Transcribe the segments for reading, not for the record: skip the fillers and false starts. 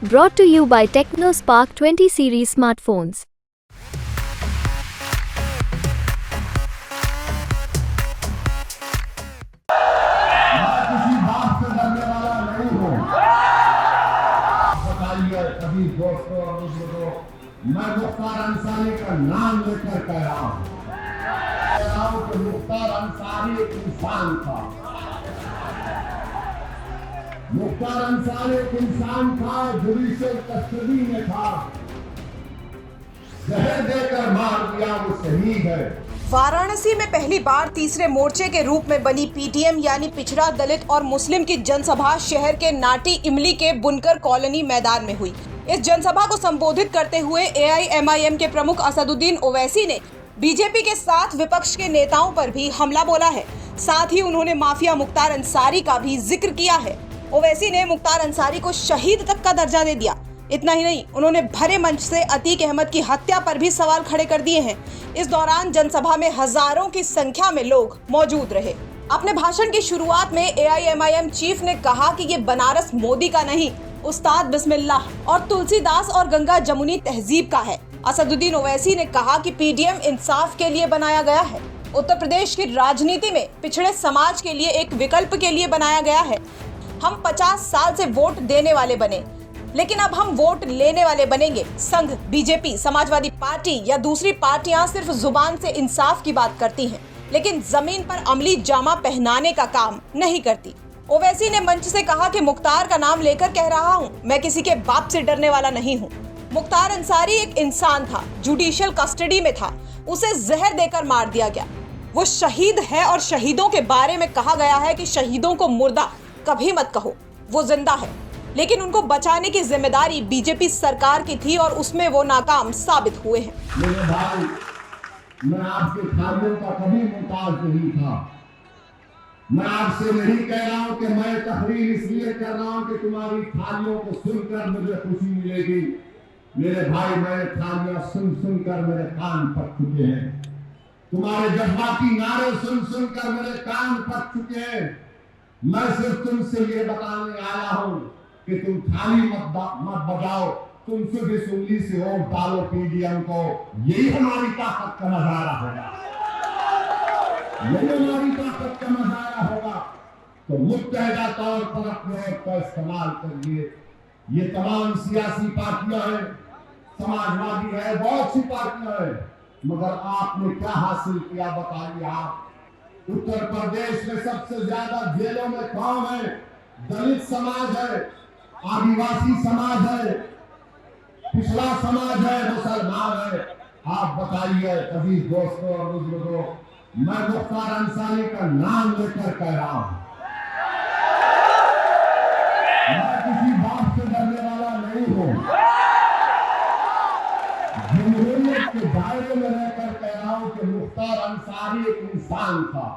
Brought to you by TechnoSpark 20 series smartphones. किसी बात से डरने वाला नहीं हूँ। बताइए सभी दोस्तों और बुजुर्गों, मैं मुख्तार अंसारी का नाम लेकर कह रहा हूँ कि मुख्तार अंसारी एक इंसान था। मुख्तार अंसारी एक इंसान था, जुडिशियल कस्टडी में था, जहर देकर मार दिया, वो शहीद है। वाराणसी में पहली बार तीसरे मोर्चे के रूप में बनी पीटीएम यानी पिछड़ा दलित और मुस्लिम की जनसभा शहर के नाटी इमली के बुनकर कॉलोनी मैदान में हुई। इस जनसभा को संबोधित करते हुए एआईएमआईएम के प्रमुख असदुद्दीन ओवैसी ने बीजेपी के साथ विपक्ष के नेताओं पर भी हमला बोला है। साथ ही उन्होंने माफिया मुख्तार अंसारी का भी जिक्र किया है। ओवैसी ने मुख्तार अंसारी को शहीद तक का दर्जा दे दिया। इतना ही नहीं, उन्होंने भरे मंच से अतीक अहमद की हत्या पर भी सवाल खड़े कर दिए हैं। इस दौरान जनसभा में हजारों की संख्या में लोग मौजूद रहे। अपने भाषण की शुरुआत में एआईएमआईएम चीफ ने कहा कि ये बनारस मोदी का नहीं, उस्ताद बिस्मिल्लाह और तुलसीदास और गंगा जमुनी तहजीब का है। असदुद्दीन ओवैसी ने कहा कि पीडीएम इंसाफ के लिए बनाया गया है। उत्तर प्रदेश की राजनीति में पिछड़े समाज के लिए एक विकल्प के लिए बनाया गया है। हम 50 साल से वोट देने वाले बने, लेकिन अब हम वोट लेने वाले बनेंगे। संघ, बीजेपी, समाजवादी पार्टी या दूसरी पार्टियां सिर्फ जुबान से इंसाफ की बात करती हैं, लेकिन जमीन पर अमली जामा पहनाने का काम नहीं करती। ओवैसी ने मंच से कहा कि मुख्तार का नाम लेकर कह रहा हूं, मैं किसी के बाप से डरने वाला नहीं हूं। मुख्तार अंसारी एक इंसान था, जुडिशियल कस्टडी में था, उसे जहर देकर मार दिया गया। वो शहीद है और शहीदों के बारे में कहा गया है कि शहीदों को मुर्दा कभी मत कहो, वो जिंदा है। लेकिन उनको बचाने की जिम्मेदारी बीजेपी सरकार की थी और उसमें वो नाकाम साबित हुए हैं। मेरे भाई, मैं आपके थालियों का कभी मोहताज नहीं था। मैं आपसे नहीं कह रहा हूं कि मैं तकरीर इसलिए कर रहा हूं कि तुम्हारी थालियों को सुनकर मुझे खुशी मिलेगी। मेरे भाई, मेरे थालियां सुन सुनकर मेरे कान पक चुके हैं। तुम्हारे जज्बाती नारे सुन सुनकर मेरे कान पक चुके हैं। मैं सिर्फ तुमसे ये बताने आया हूं कि तुम थाली मत बजाओ, तुम सिर्फ इस उंगली से वोट डालो पीडीएम को। यही हमारी ताकत का नजारा होगा, यही हमारी ताकत का नजारा होगा। तो मुत्तहदा तौर पर अपने वोट का इस्तेमाल करिए। ये तमाम सियासी पार्टियां हैं, समाजवादी है, बहुत सी पार्टियां हैं, मगर आपने क्या हासिल किया बताइए आप। उत्तर प्रदेश में सबसे ज्यादा जेलों में कौन है? दलित समाज है, आदिवासी समाज है, पिछड़ा समाज है, मुसलमान है। आप बताइए कभी दोस्तों और बुजुर्गों, मैं मुख्तार अंसारी का नाम लेकर कह रहा हूं, मैं किसी बात से डरने वाला नहीं हूं। जमहूरियत के दायरे में रहकर कह रहा हूं कि मुख्तार अंसारी एक इंसान था।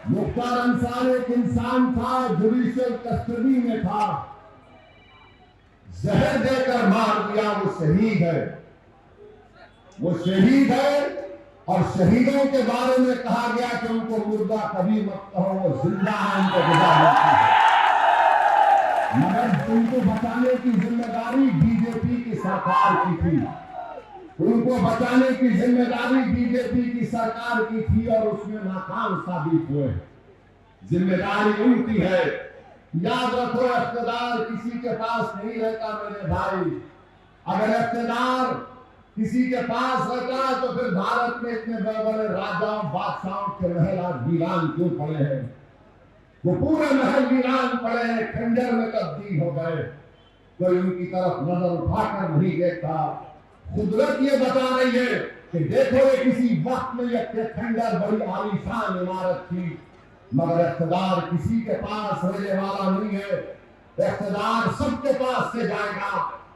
मुख्तार अंसारी एक इंसान था, जुडिशियल कस्टडी में था, जहर देकर मार दिया, वो शहीद है। वो शहीद है और शहीदों के बारे में कहा गया कि उनको मुर्दा कभी मत कहो, वो जिंदा है, उनको विदा मिलती है। मगर उनको बचाने की जिम्मेदारी बीजेपी की सरकार की थी। उनको बचाने की जिम्मेदारी बीजेपी की सरकार की थी और उसमें नाकाम साबित हुए। जिम्मेदारी उनकी है। याद रखो, इख्तियार किसी के पास नहीं रहता मेरे भाई। अगर इख्तियार किसी के पास रहता तो फिर भारत में इतने बड़े बड़े राजाओं बादशाहों के महल आज वीरान क्यों पड़े हैं? वो पूरे महल वीरान पड़े हैं, खंडर में तब्दील हो गए। कोई उनकी तरफ नजर उठाकर नहीं देखता। कुदरत ये बता रही है कि देखो, ये किसी वक्त में ये खंडर बड़ी आलीशान इमारत थी, मगर इख्तियार किसी के पास रहने वाला नहीं है। इख्तियार सबके पास से जाएगा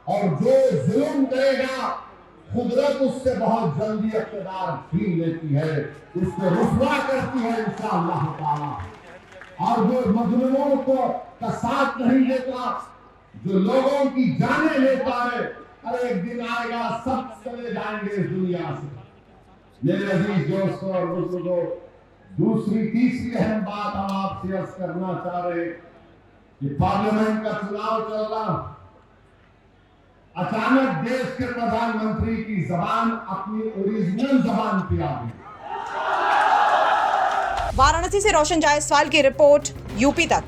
और जो जुल्म करेगा, कुदरत उससे बहुत जल्दी इख्तियार छीन लेती है, उसको रुसवा करती है इंशाअल्लाह ताला। और जो मजलूमों को का साथ नहीं देता, जो लोगों की जाने लेता है, अरे एक दिन आएगा सब चले जाएंगे इस दुनिया से। मेरे अजीज दोस्तों और बुजुर्गों, दूसरी तीसरी अहम बात हम आपसे अर्ज करना चाह रहे कि पार्लियामेंट का चुनाव चल रहा, अचानक देश के प्रधानमंत्री की जबान अपनी ओरिजिनल जबान पे आ गई। वाराणसी से रोशन जायसवाल की रिपोर्ट, यूपी तक।